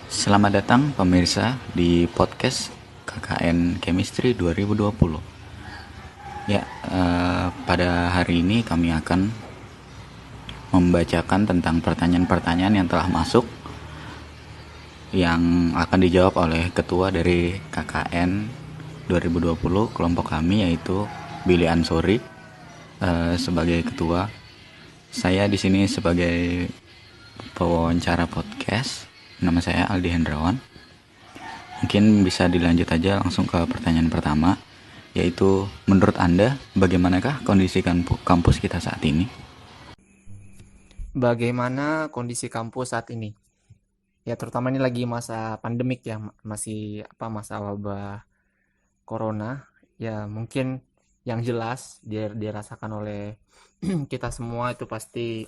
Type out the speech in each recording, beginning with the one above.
Selamat datang pemirsa di podcast KKN Chemistry 2020. Pada hari ini kami akan membacakan tentang pertanyaan-pertanyaan yang telah masuk yang akan dijawab oleh ketua dari KKN 2020 kelompok kami, yaitu Billy Ansori sebagai ketua. Saya di sini sebagai pewawancara podcast. Nama saya Aldi Hendrawan. Mungkin bisa dilanjut aja langsung ke pertanyaan pertama, yaitu menurut Anda bagaimanakah kondisi kampus kita saat ini? Bagaimana kondisi kampus saat ini? Ya, terutama ini lagi masa pandemik ya, masih masa wabah corona. Ya, mungkin yang jelas dirasakan oleh kita semua itu pasti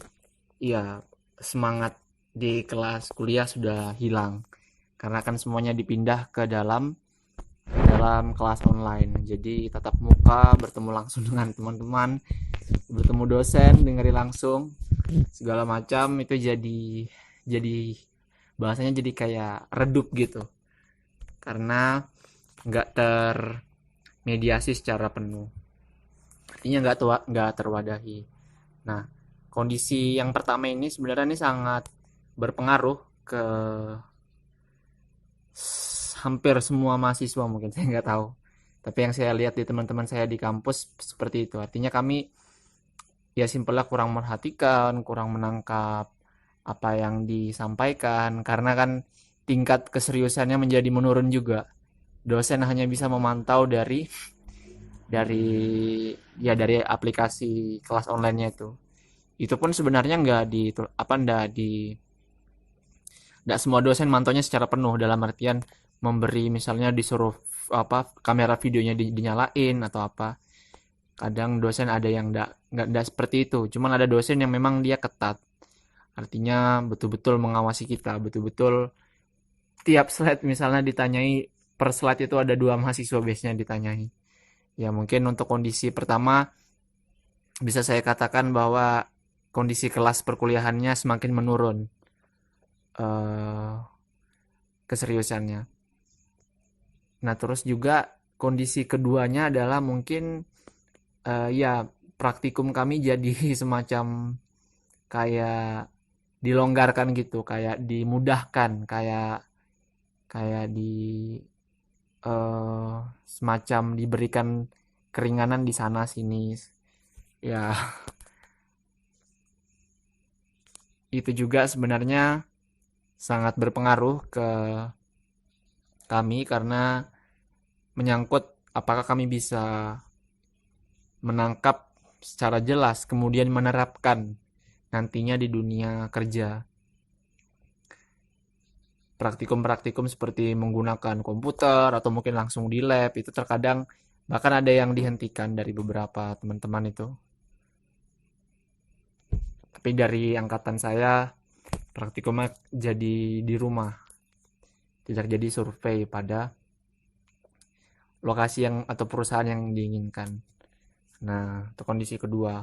ya semangat di kelas kuliah sudah hilang karena kan semuanya dipindah ke dalam kelas online. Jadi tatap muka, bertemu langsung dengan teman-teman, bertemu dosen, dengerin langsung segala macam itu jadi bahasanya jadi kayak redup gitu karena nggak termediasi secara penuh, artinya nggak terwadahi. Nah, kondisi yang pertama ini sebenarnya ini sangat berpengaruh ke hampir semua mahasiswa, mungkin saya nggak tahu, tapi yang saya lihat di teman-teman saya di kampus seperti itu. Artinya kami ya simpelnya kurang memperhatikan, kurang menangkap apa yang disampaikan karena kan tingkat keseriusannya menjadi menurun juga. Dosen hanya bisa memantau dari aplikasi kelas online-nya itu. Itu pun sebenarnya nggak semua dosen mantaunya secara penuh, dalam artian memberi misalnya disuruh kamera videonya dinyalain atau apa. Kadang dosen ada yang nggak seperti itu. Cuman ada dosen yang memang dia ketat. Artinya betul-betul mengawasi kita, betul-betul tiap slide misalnya ditanyai, per slide itu ada 2 mahasiswa biasanya ditanyai. Ya mungkin untuk kondisi pertama bisa saya katakan bahwa kondisi kelas perkuliahannya semakin menurun eh, keseriusannya. Nah terus juga kondisi keduanya adalah mungkin ya praktikum kami jadi semacam kayak dilonggarkan gitu, kayak dimudahkan, kayak kayak semacam diberikan keringanan di sana sini. Ya, itu juga sebenarnya sangat berpengaruh ke kami karena menyangkut apakah kami bisa menangkap secara jelas kemudian menerapkan nantinya di dunia kerja. Praktikum-praktikum seperti menggunakan komputer atau mungkin langsung di lab itu terkadang bahkan ada yang dihentikan dari beberapa teman-teman itu. Tapi dari angkatan saya praktikumnya jadi di rumah, tidak jadi survei pada lokasi yang atau perusahaan yang diinginkan. Nah, itu kondisi kedua.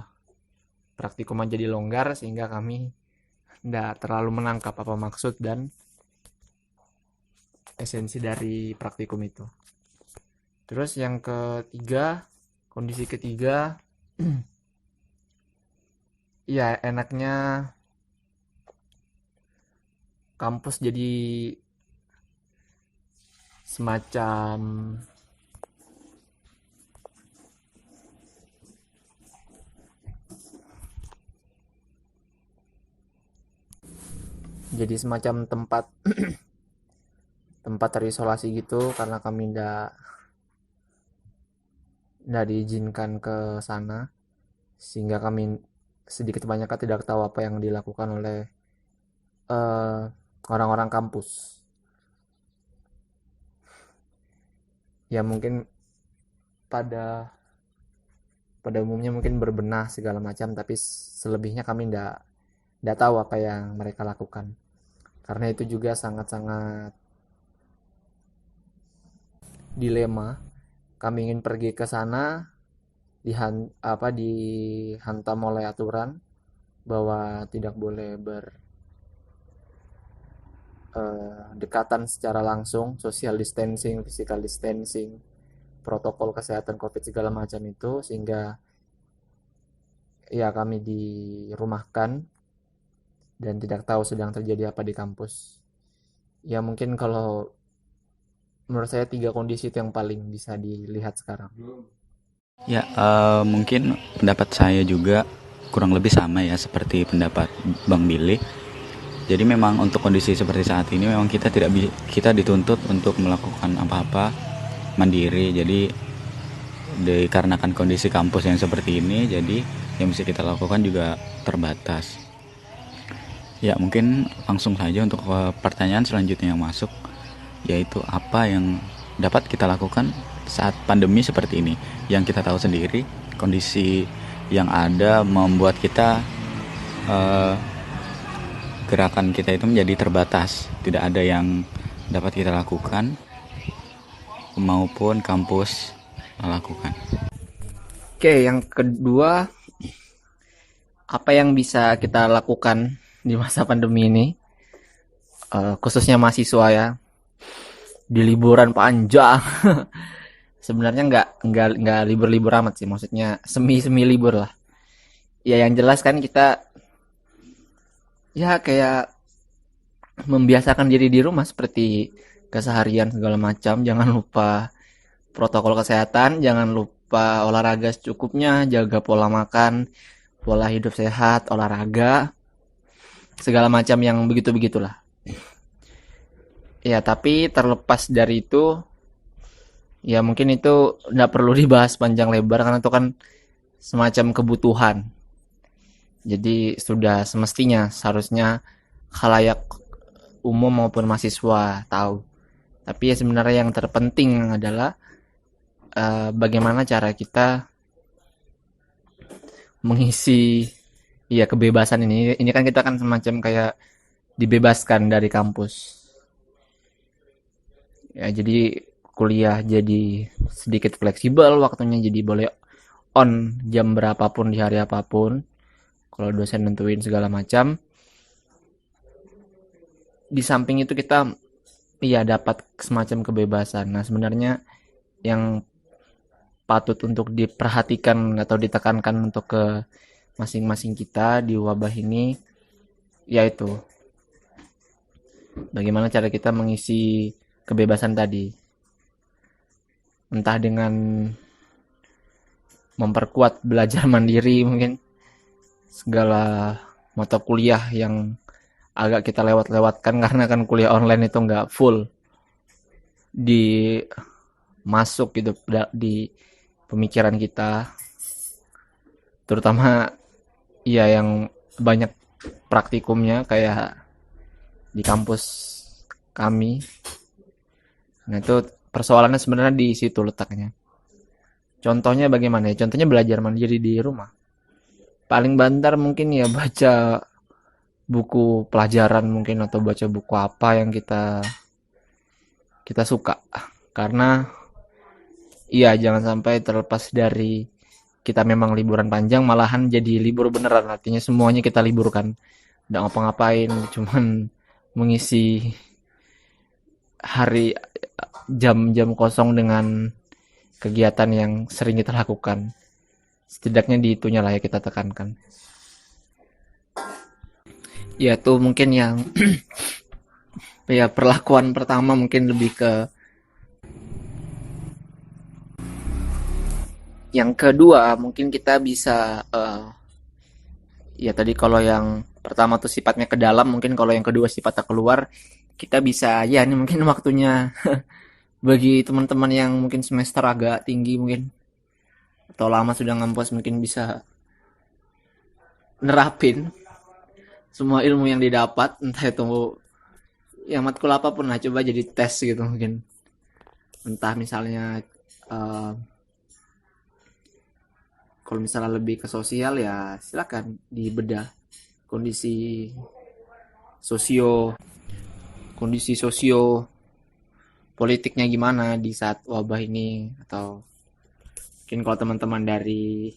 Praktikum jadi longgar sehingga kami tidak terlalu menangkap apa maksud dan esensi dari praktikum itu. Terus yang ketiga, kondisi ketiga, ya enaknya kampus jadi semacam tempat tempat terisolasi gitu karena kami ndak diizinkan ke sana, sehingga kami sedikit banyak tidak tahu apa yang dilakukan oleh eh, orang-orang kampus. Ya mungkin pada pada umumnya mungkin berbenah segala macam, tapi selebihnya kami ndak tahu apa yang mereka lakukan. Karena itu juga sangat-sangat dilema. Kami ingin pergi ke sana dihantam oleh aturan bahwa tidak boleh berdekatan secara langsung, social distancing, physical distancing, protokol kesehatan COVID segala macam itu, sehingga ya kami dirumahkan dan tidak tahu sedang terjadi apa di kampus. Ya mungkin kalau menurut saya 3 kondisi itu yang paling bisa dilihat sekarang. Ya, mungkin pendapat saya juga kurang lebih sama ya seperti pendapat Bang Billy. Jadi memang untuk kondisi seperti saat ini memang kita dituntut untuk melakukan apa-apa mandiri. Jadi dikarenakan kondisi kampus yang seperti ini, jadi yang bisa kita lakukan juga terbatas. Ya, mungkin langsung saja untuk pertanyaan selanjutnya yang masuk, yaitu apa yang dapat kita lakukan saat pandemi seperti ini. Yang kita tahu sendiri, kondisi yang ada membuat kita gerakan kita itu menjadi terbatas. Tidak ada yang dapat kita lakukan maupun kampus melakukan. Oke, yang kedua, apa yang bisa kita lakukan di masa pandemi ini, khususnya mahasiswa ya, di liburan panjang. Sebenarnya nggak libur-libur amat sih, maksudnya semi libur lah. Ya yang jelas kan kita ya kayak membiasakan diri di rumah seperti keseharian segala macam. Jangan lupa protokol kesehatan, jangan lupa olahraga secukupnya, jaga pola makan, pola hidup sehat, olahraga, segala macam yang begitu-begitulah. Ya, tapi terlepas dari itu, ya mungkin itu nggak perlu dibahas panjang lebar karena itu kan semacam kebutuhan. Jadi sudah semestinya seharusnya khalayak umum maupun mahasiswa tahu. Tapi ya sebenarnya yang terpenting adalah bagaimana cara kita mengisi ya kebebasan ini. Ini kan kita kan semacam kayak dibebaskan dari kampus. Ya jadi kuliah jadi sedikit fleksibel waktunya, jadi boleh on jam berapapun di hari apapun. Kalau dosen nentuin segala macam. Di samping itu kita ya dapat semacam kebebasan. Nah, sebenarnya yang patut untuk diperhatikan atau ditekankan untuk ke masing-masing kita di wabah ini yaitu bagaimana cara kita mengisi kebebasan tadi. Entah dengan memperkuat belajar mandiri mungkin, segala mata kuliah yang agak kita lewat-lewatkan karena kan kuliah online itu nggak full di masuk gitu di pemikiran kita, terutama ya yang banyak praktikumnya kayak di kampus kami. Nah itu persoalannya sebenarnya di situ letaknya. Contohnya bagaimana ya? Contohnya belajar mandiri di rumah. Paling banter mungkin ya baca buku pelajaran mungkin, atau baca buku apa yang kita suka. Karena iya jangan sampai terlepas dari kita memang liburan panjang malahan jadi libur beneran, artinya semuanya kita liburkan. Nggak ngapa-ngapain, cuman mengisi hari jam-jam kosong dengan kegiatan yang sering kita lakukan. Setidaknya di itunya lah ya kita tekankan. Ya tuh mungkin yang ya perlakuan pertama mungkin lebih ke yang kedua. Mungkin kita bisa ya tadi kalau yang pertama tuh sifatnya ke dalam, mungkin kalau yang kedua sifatnya keluar, kita bisa ya ini mungkin waktunya bagi teman-teman yang mungkin semester agak tinggi mungkin atau lama sudah ngampus mungkin bisa nerapin semua ilmu yang didapat, entah itu yang matkul apapun lah, coba jadi tes gitu mungkin. Entah misalnya kalau misalnya lebih ke sosial ya silakan dibedah kondisi sosio politiknya gimana di saat wabah ini, atau mungkin kalau teman-teman dari